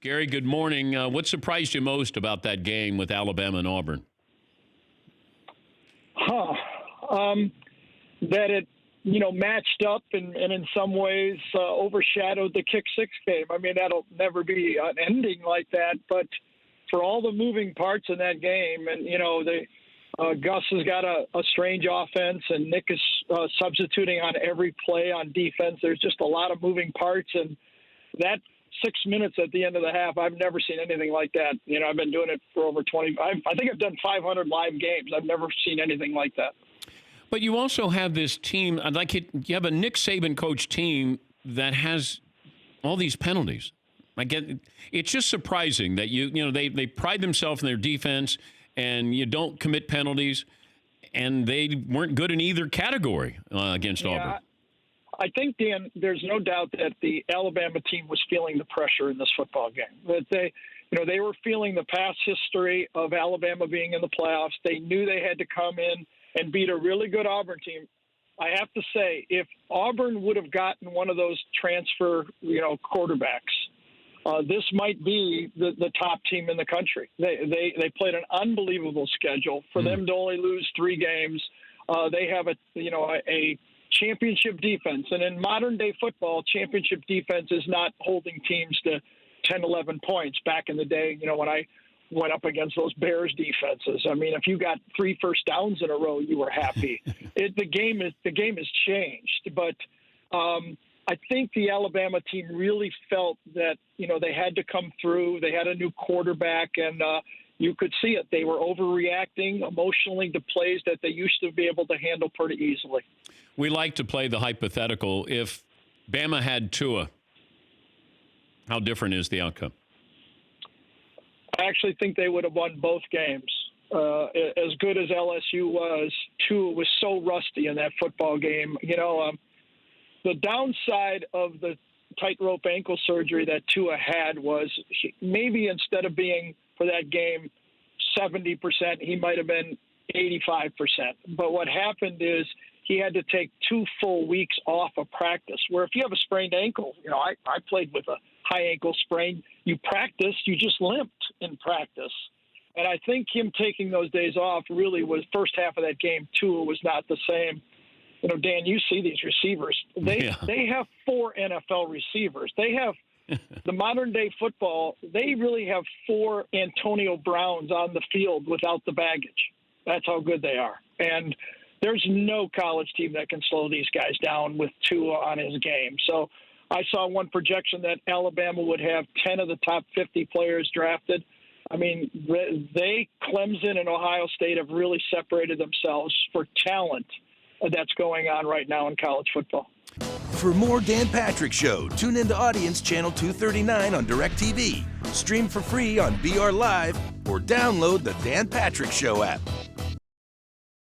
Gary, good morning. What surprised you most about that game with Alabama and Auburn? That it, matched up and in some ways overshadowed the kick six game. I mean, that'll never be an ending like that. But for all the moving parts in that game, and, Gus has got a strange offense, and Nick is substituting on every play on defense. There's just a lot of moving parts, and that 6 minutes at the end of the half, I've never seen anything like that. I've been doing it for over 20. I think I've done 500 live games. I've never seen anything like that. But you also have this team. You have a Nick Saban coach team that has all these penalties. It's just surprising that they pride themselves in their defense, and you don't commit penalties, and they weren't good in either category against Auburn. I think, Dan, there's no doubt that the Alabama team was feeling the pressure in this football game. That they were feeling the past history of Alabama being in the playoffs. They knew they had to come in and beat a really good Auburn team. I have to say, if Auburn would have gotten one of those transfer, quarterbacks, this might be the top team in the country. They played an unbelievable schedule. For them to only lose 3 games, they have a championship defense. And in modern day football, championship defense is not holding teams to 10, 11 points. Back in the day, when I went up against those Bears defenses, I mean, if you got 3 first downs in a row, you were happy. The game has changed, but I think the Alabama team really felt that, they had to come through. They had a new quarterback, and you could see it. They were overreacting emotionally to plays that they used to be able to handle pretty easily. We like to play the hypothetical. If Bama had Tua, how different is the outcome? I actually think they would have won both games. As good as LSU was, Tua was so rusty in that football game. The downside of the tightrope ankle surgery that Tua had was maybe instead of being, for that game, 70%, he might have been 85%. But what happened is he had to take 2 full weeks off of practice, where if you have a sprained ankle, I played with a high ankle sprain, you practice, you just limped in practice. And I think him taking those days off really was, first half of that game, Tua was not the same. Dan, you see these receivers. They have 4 NFL receivers. They have the modern day football. They really have 4 Antonio Browns on the field without the baggage. That's how good they are. And there's no college team that can slow these guys down with Tua on his game. So I saw one projection that Alabama would have 10 of the top 50 players drafted. I mean, Clemson and Ohio State have really separated themselves for talent that's going on right now in college football. For more Dan Patrick Show, tune into Audience Channel 239 on DirecTV. Stream for free on BR Live or download the Dan Patrick Show app.